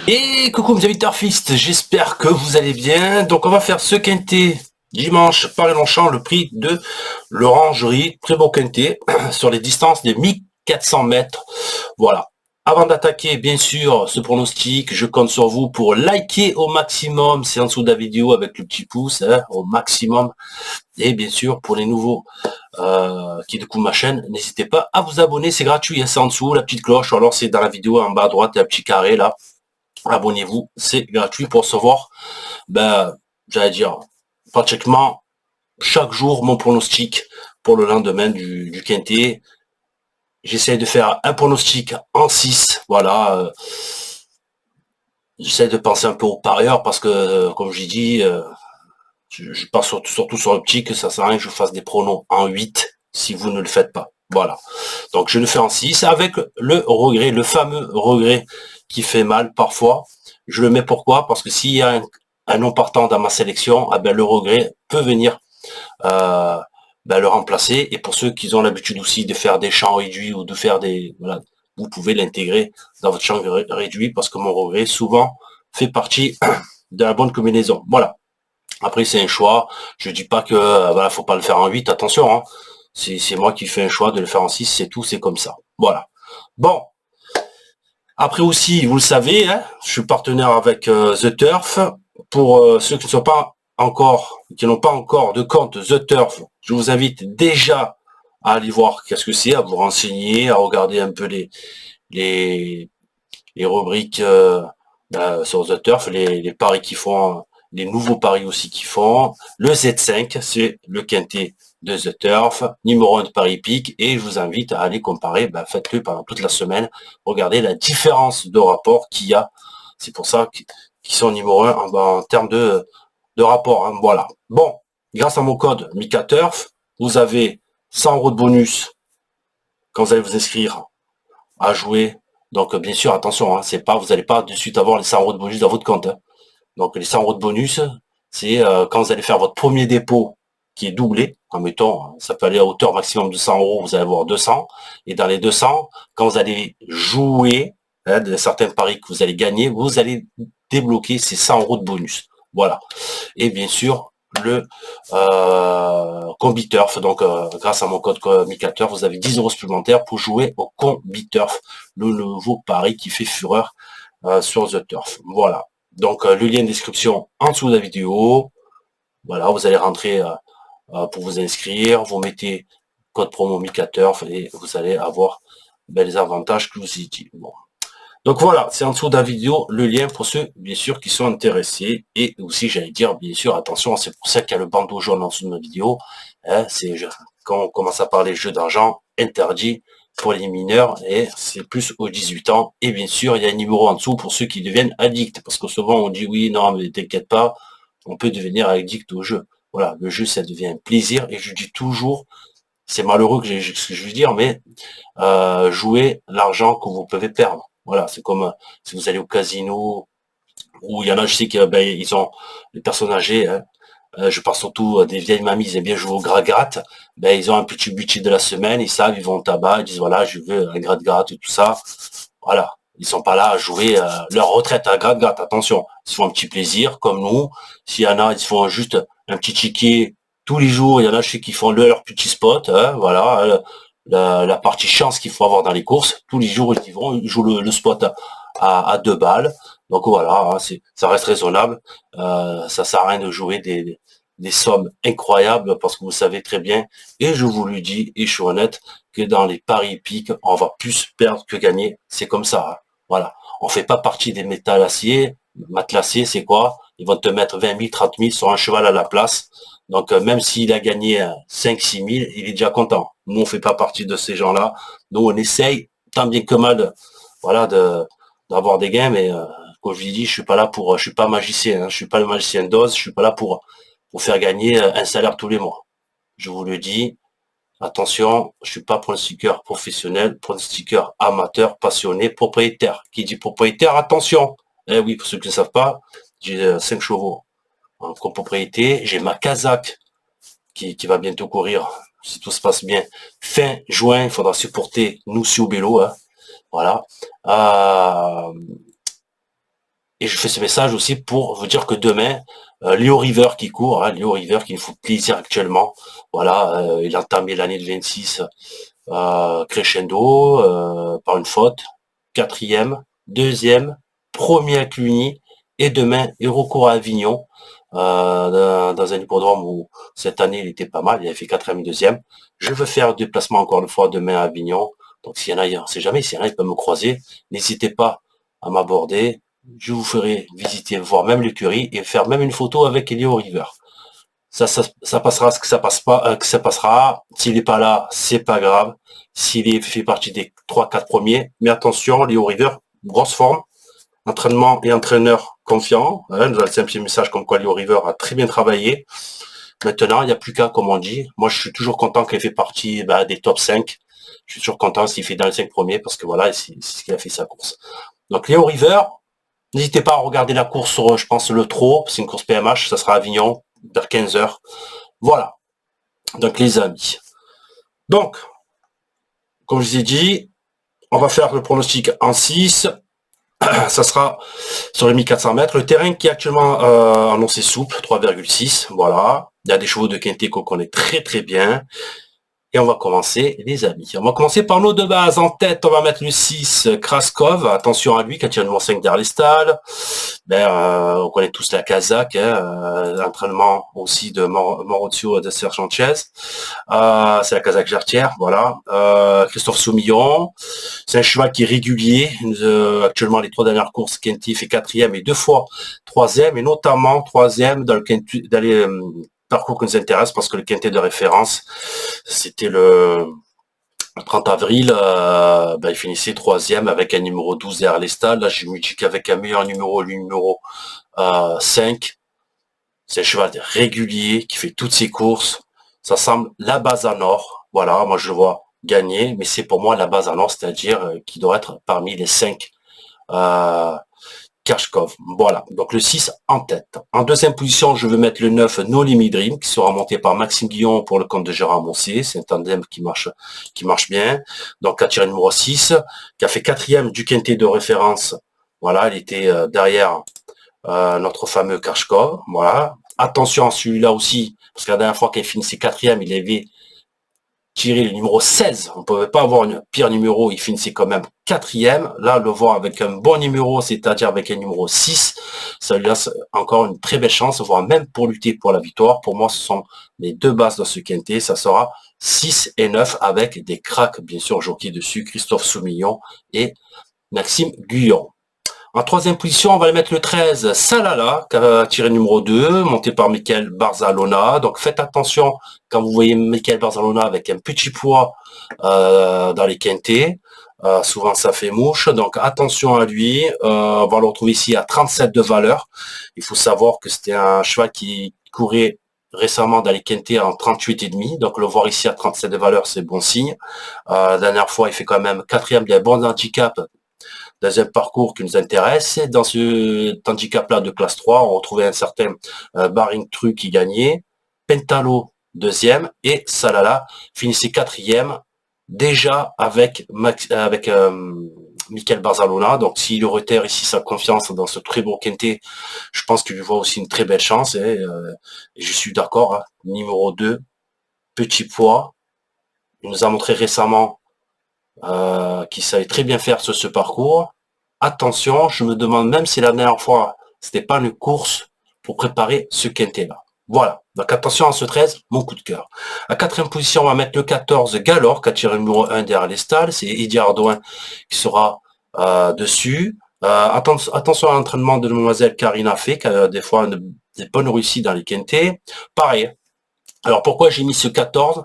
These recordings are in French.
Et coucou mes amis turfistes, j'espère que vous allez bien. Donc on va faire ce quintet dimanche Paris-Longchamp, le prix de l'Orangerie, très beau quintet, sur les distances des 1400 mètres. Voilà. Avant d'attaquer, bien sûr, ce pronostic, je compte sur vous pour liker au maximum, c'est en dessous de la vidéo avec le petit pouce, hein, au maximum. Et bien sûr, pour les nouveaux qui découvrent ma chaîne, n'hésitez pas à vous abonner, c'est gratuit, hein, c'est en dessous, la petite cloche, ou alors c'est dans la vidéo en bas à droite, il y a un petit carré là. Abonnez-vous, c'est gratuit pour recevoir, j'allais dire, pratiquement chaque jour mon pronostic pour le lendemain du quintet. J'essaie de faire un pronostic en 6, voilà. J'essaie de penser un peu aux parieurs parce que, comme j'ai dit, je pense surtout sur l'optique, ça sert à rien que je fasse des pronos en 8 si vous ne le faites pas. Voilà. Donc je le fais en 6 avec le regret, le fameux regret qui fait mal parfois. Je le mets pourquoi? Parce que s'il y a un non partant dans ma sélection, le regret peut venir le remplacer. Et pour ceux qui ont l'habitude aussi de faire des champs réduits ou de faire des... Voilà, vous pouvez l'intégrer dans votre champ réduit parce que mon regret souvent fait partie de la bonne combinaison. Voilà. Après, c'est un choix. Je dis pas que faut pas le faire en 8, attention. Hein. C'est moi qui fais un choix de le faire en 6, c'est tout, c'est comme ça. Voilà. Bon. Après aussi, vous le savez, hein, je suis partenaire avec The Turf. Pour ceux qui ne sont pas encore, qui n'ont pas encore de compte The Turf, je vous invite déjà à aller voir qu'est-ce que c'est, à vous renseigner, à regarder un peu les rubriques sur The Turf, les paris qu'ils font, les nouveaux paris aussi qu'ils font. Le Z5, c'est le quintet de The Turf, numéro 1 de Paris Hippique, et je vous invite à aller comparer, faites-le pendant toute la semaine, regardez la différence de rapport qu'il y a. C'est pour ça qu'ils sont numéro 1 en termes de rapport. Hein, voilà. Bon, grâce à mon code MICATURF, vous avez 100 € de bonus quand vous allez vous inscrire à jouer. Donc bien sûr, attention, hein, c'est pas, vous n'allez pas de suite avoir les 100 € de bonus dans votre compte. Hein. Donc les 100 € de bonus, c'est quand vous allez faire votre premier dépôt qui est doublé, en mettant, ça peut aller à hauteur maximum de 100 €, vous allez avoir 200, et dans les 200, quand vous allez jouer, hein, de certains paris que vous allez gagner, vous allez débloquer ces 100 € de bonus. Voilà. Et bien sûr, le Combiturf, donc grâce à mon code MICATURF, vous avez 10 € supplémentaires pour jouer au Combiturf, le nouveau pari qui fait fureur sur The Turf. Voilà. Donc le lien de description en dessous de la vidéo. Voilà, vous allez rentrer pour vous inscrire, vous mettez code promo MICATURF et vous allez avoir les avantages que je vous ai dit. Bon. Donc voilà, c'est en dessous de la vidéo le lien pour ceux, bien sûr, qui sont intéressés. Et aussi, j'allais dire, bien sûr, attention, c'est pour ça qu'il y a le bandeau jaune en dessous de ma vidéo. Hein, quand on commence à parler jeux d'argent, interdit pour les mineurs, et c'est plus aux 18 ans. Et bien sûr, il y a un numéro en dessous pour ceux qui deviennent addicts. Parce que souvent, on dit, oui, non, mais t'inquiète pas, on peut devenir addict au jeu. Voilà, le jeu, ça devient un plaisir. Et je dis toujours, c'est malheureux ce que je veux dire, mais jouez l'argent que vous pouvez perdre. Voilà, c'est comme si vous allez au casino, où il y en a, je sais qu'ils ont les personnes âgées, hein, je parle surtout à des vieilles mamies, ils aiment bien jouer au gratte-gratte, ils ont un petit budget de la semaine, ils savent, ils vont au tabac, ils disent voilà, je veux un gratte-gratte et tout ça. Voilà, ils sont pas là à jouer leur retraite à gratte-gratte, attention, ils se font un petit plaisir, comme nous. S'il y en a, ils se font juste un petit ticket tous les jours, il y en a, je sais, qui font leur petit spot, hein, voilà, la partie chance qu'il faut avoir dans les courses. Tous les jours, ils y vont, ils jouent le spot à 2 balles. Donc voilà, hein, ça reste raisonnable. Ça sert à rien de jouer des sommes incroyables parce que vous savez très bien, et je vous le dis, et je suis honnête, que dans les paris hippiques, on va plus perdre que gagner. C'est comme ça. Hein. Voilà. On fait pas partie des métallaciers. Matelassier, c'est quoi? Ils vont te mettre 20 000, 30 000 sur un cheval à la place. Donc, même s'il a gagné 5, 6 000, il est déjà content. Nous, on fait pas partie de ces gens-là. Nous, on essaye, tant bien que mal, voilà, d'avoir des gains, mais comme je vous dis, je suis pas magicien, hein, je suis pas le magicien d'Oz, je suis pas là pour faire gagner un salaire tous les mois. Je vous le dis, attention, je suis pas pronostiqueur professionnel, pronostiqueur amateur, passionné, propriétaire. Qui dit propriétaire, attention. Eh oui, pour ceux qui ne savent pas, j'ai 5 chevaux en copropriété, j'ai ma Kazakh qui va bientôt courir si tout se passe bien, fin juin, il faudra supporter nous au Bello, hein, voilà. Et je fais ce message aussi pour vous dire que demain, Léo River qui court, hein, Léo River qui nous fait plaisir actuellement, voilà, il a entamé l'année de 26 crescendo par une faute, quatrième, deuxième, premier à Cluny, et demain, il recourt à Avignon, dans un hippodrome où cette année il était pas mal, il avait fait quatrième et deuxième. Je veux faire un déplacement encore une fois demain à Avignon, donc s'il y en a, on sait jamais, s'il y en a, il peut me croiser, n'hésitez pas à m'aborder, je vous ferai visiter, voir même l'écurie et faire même une photo avec Elio River. Ça passera ce que ça passe pas, que ça passera. S'il n'est pas là, c'est pas grave. S'il fait partie des 3-4 premiers, mais attention, Léo River, grosse forme, entraînement et entraîneur confiant. Hein, nous avons un petit message comme quoi Léo River a très bien travaillé. Maintenant, il n'y a plus qu'à, comme on dit. Moi, je suis toujours content qu'il fait partie des top 5. Je suis toujours content s'il fait dans les 5 premiers parce que voilà, c'est ce qu'il a fait sa course. Donc Léo River, n'hésitez pas à regarder la course sur, je pense, le trot. C'est une course PMH, ça sera à Avignon, vers 15h. Voilà. Donc les amis. Donc, comme je vous ai dit, on va faire le pronostic en 6. Ça sera sur les 1400 mètres. Le terrain qui est actuellement annoncé souple, 3,6. Voilà. Il y a des chevaux de quintet qu'on connaît très très bien. Et on va commencer, les amis. On va commencer par nos deux bases. En tête, on va mettre le 6, Kraskov. Attention à lui, qui a tiré le 5 derrière les stalles. On connaît tous la Kazakh, hein, l'entraînement aussi de Maurizio de Sanchez. C'est la Kazakh Jartière, voilà. Christophe Soumillon. C'est un cheval qui est régulier. Actuellement, les 3 dernières courses, Kenty fait 4e et 2 fois 3e, et notamment 3e dans les parcours qui nous intéresse parce que le quintet de référence, c'était le 30 avril, il finissait 3e avec un numéro 12 derrière les stalles. Là, je me dis qu'avec un meilleur numéro, le numéro 5, c'est un cheval régulier qui fait toutes ses courses. Ça semble la base en or. Voilà, moi je le vois gagner, mais c'est pour moi la base en or, c'est-à-dire qu'il doit être parmi les 5 Kershkov. Voilà, donc le 6 en tête. En deuxième position, je veux mettre le 9 No Limit Dream, qui sera monté par Maxime Guillon pour le compte de Gérard Moncé. C'est un tandem qui marche bien. Donc, a tiré numéro 6, qui a fait 4e du quintet de référence. Voilà, il était derrière notre fameux Kershkov. Voilà. Attention à celui-là aussi, parce que la dernière fois qu'il finissait 4e, il avait tiré le numéro 16, on ne pouvait pas avoir un pire numéro, il finissait quand même 4e. Là, le voir avec un bon numéro, c'est-à-dire avec un numéro 6, ça lui laisse encore une très belle chance, voire même pour lutter pour la victoire. Pour moi, ce sont les deux bases dans ce quintet, ça sera 6 et 9 avec des cracks, bien sûr, jockey dessus, Christophe Soumillon et Maxime Guyon. En troisième position, on va mettre le 13, Salala, qui a tiré numéro 2, monté par Michael Barzalona. Donc faites attention quand vous voyez Michael Barzalona avec un petit poids dans les quintets. Souvent ça fait mouche, donc attention à lui. On va le retrouver ici à 37 de valeur. Il faut savoir que c'était un cheval qui courait récemment dans les quintets en 38,5, donc le voir ici à 37 de valeur, c'est bon signe. La dernière fois, il fait quand même 4e, il y a un bon handicap dans un parcours qui nous intéresse. Et dans ce handicap-là de classe 3, on retrouvait un certain Baring Tru qui gagnait, Pentalo 2e et Salala finissait 4e, déjà avec Michael Barzalona. Donc s'il reterre ici sa confiance dans ce très beau quintet, je pense qu'il lui voit aussi une très belle chance. Et je suis d'accord, hein. Numéro 2, petit poids. Il nous a montré récemment qui savait très bien faire ce parcours. Attention, je me demande même si la dernière fois, c'était pas une course pour préparer ce quintet-là. Voilà, donc attention à ce 13, mon coup de cœur. À 4e position, on va mettre le 14, Galore, qui a tiré le numéro 1 derrière les stalles. C'est Eddie Ardouin qui sera dessus. Attention à l'entraînement de Mademoiselle Karina Fay, qui a des fois des bonnes réussites dans les quintets. Pareil. Alors pourquoi j'ai mis ce 14 ?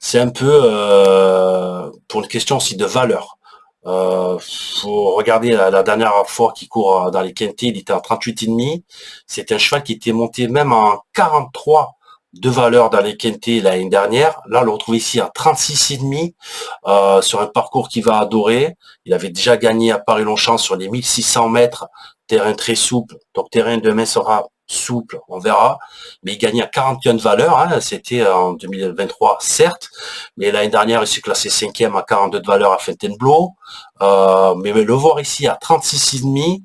C'est un peu pour une question aussi de valeur. Faut regarder la dernière fois qu'il court dans les quintets, il était en 38,5. C'est un cheval qui était monté même en 43 de valeur dans les quintets l'année dernière. Là, on le retrouve ici à 36,5 sur un parcours qu'il va adorer. Il avait déjà gagné à Paris-Longchamp sur les 1600 mètres, terrain très souple. Donc terrain demain sera souple, on verra. Mais il gagnait à 41 de valeur, hein, c'était en 2023, certes. Mais l'année dernière, il s'est classé 5e à 42 de valeur à Fontainebleau. Mais le voir ici à 36,5,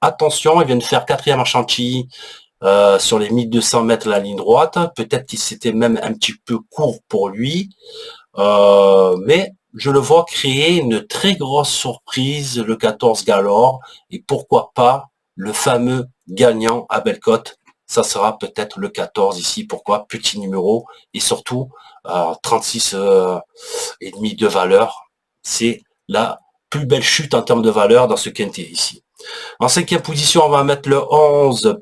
attention, il vient de faire 4e à Chantilly, sur les 1200 mètres la ligne droite. Peut-être qu'il s'était même un petit peu court pour lui. Mais je le vois créer une très grosse surprise, le 14 Galore, et pourquoi pas le fameux gagnant à Bellecote. Ça sera peut-être le 14 ici. Pourquoi? Petit numéro, et surtout 36 et demi de valeur. C'est la plus belle chute en termes de valeur dans ce quintet ici. En 5e position, on va mettre le 11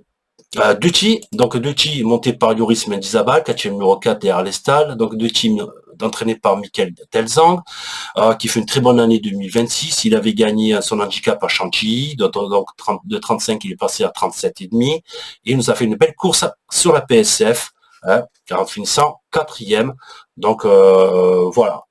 Ducci. Donc Ducci monté par Yoris Mendizabal, 4e numéro 4 derrière les stalles. Donc Ducci entraîné par Michael Telzang, qui fait une très bonne année 2026. Il avait gagné son handicap à Chantilly, donc de 35, il est passé à 37,5. Et il nous a fait une belle course sur la PSF, hein, en finissant 4e. Donc voilà.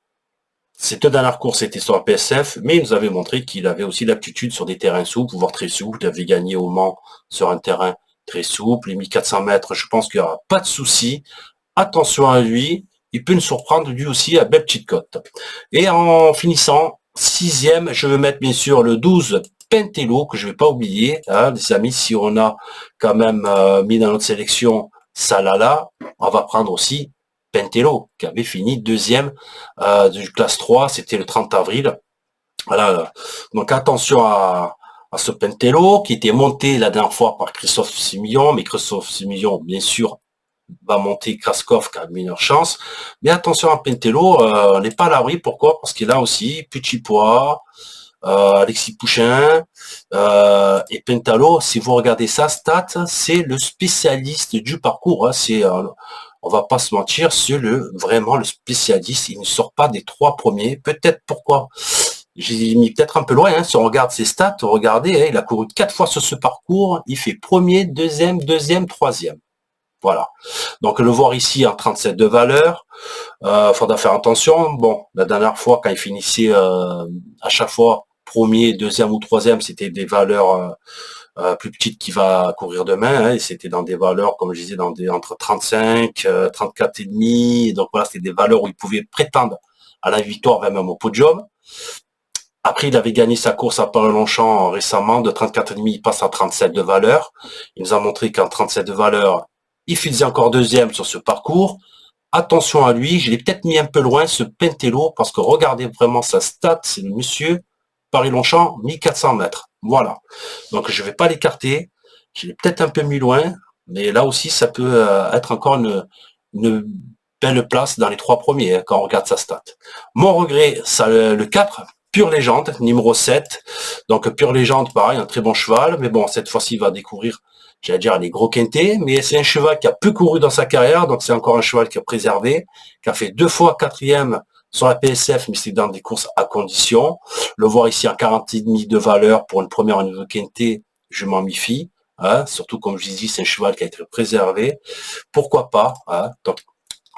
Ces deux dernières courses étaient sur la PSF, mais il nous avait montré qu'il avait aussi l'aptitude sur des terrains souples, voire très souples. Il avait gagné au Mans sur un terrain très souple. Les 1400 mètres, je pense qu'il n'y aura pas de souci. Attention à lui. Il peut nous surprendre lui aussi à belle petite cote. Et en finissant, 6e, je vais mettre bien sûr le 12 Pentello, que je ne vais pas oublier, hein, les amis. Si on a quand même mis dans notre sélection Salala, on va prendre aussi Pentello, qui avait fini 2e du classe 3, c'était le 30 avril. Voilà. Donc attention à ce Pentello, qui était monté la dernière fois par Christophe Simillon, mais Christophe Simillon, bien sûr, va monter Kraskov qui a une meilleure chance. Mais attention à Pentello, on n'est pas à l'abri. Pourquoi? Parce qu'il a aussi Petit Pois, Alexis Pouchin, et Pentello, si vous regardez sa stat, c'est le spécialiste du parcours. Hein, c'est, on va pas se mentir, c'est vraiment le spécialiste. Il ne sort pas des 3 premiers. Peut-être pourquoi? J'ai mis peut-être un peu loin, hein. Si on regarde ses stats, regardez, hein, il a couru 4 fois sur ce parcours, il fait premier, deuxième, 3e. Voilà. Donc le voir ici en 37 de valeur, faudra faire attention. Bon, la dernière fois quand il finissait à chaque fois premier, deuxième ou troisième, c'était des valeurs plus petites qui va courir demain, hein, et c'était dans des valeurs, comme je disais, entre 35, 34 et demi. Donc voilà, c'était des valeurs où il pouvait prétendre à la victoire, même au podium. Après, il avait gagné sa course à Paris-Longchamp récemment, de 34,5, il passe à 37 de valeur. Il nous a montré qu'en 37 de valeur, il faisait encore 2e sur ce parcours. Attention à lui, je l'ai peut-être mis un peu loin, ce Pentello, parce que regardez vraiment sa stat, c'est le monsieur Paris-Longchamp, 1400 mètres. Voilà. Donc, je ne vais pas l'écarter. Je l'ai peut-être un peu mis loin, mais là aussi, ça peut être encore une belle place dans les 3 premiers, hein, quand on regarde sa stat. Mon regret, ça le 4, Pure Légende, numéro 7. Donc, Pure Légende, pareil, un très bon cheval. Mais bon, cette fois-ci, il va découvrir, j'allais dire, les gros quintés. Mais c'est un cheval qui a peu couru dans sa carrière. Donc, c'est encore un cheval qui a préservé, qui a fait 2 fois 4e sur la PSF, mais c'est dans des courses à condition. Le voir ici en 40,5 de valeur pour une première au niveau quintet, je m'en méfie. Hein. Surtout, comme je dis, c'est un cheval qui a été préservé. Pourquoi pas, hein. Donc,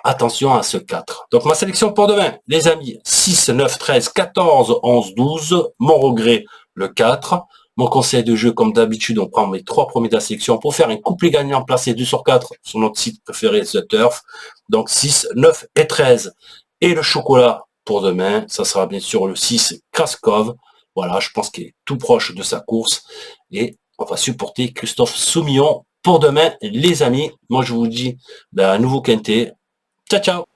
attention à ce 4. Donc ma sélection pour demain, les amis, 6, 9, 13, 14, 11, 12. Mon regret, le 4. Mon conseil de jeu, comme d'habitude, on prend mes 3 premiers de la sélection pour faire un couplet gagnant placé 2 sur 4 sur notre site préféré, The Turf. Donc 6, 9 et 13. Et le chocolat pour demain, ça sera bien sûr le 6, Kraskov. Voilà, je pense qu'il est tout proche de sa course. Et on va supporter Christophe Soumillon pour demain, les amis. Moi, je vous dis, un nouveau quintet. Ciao, ciao!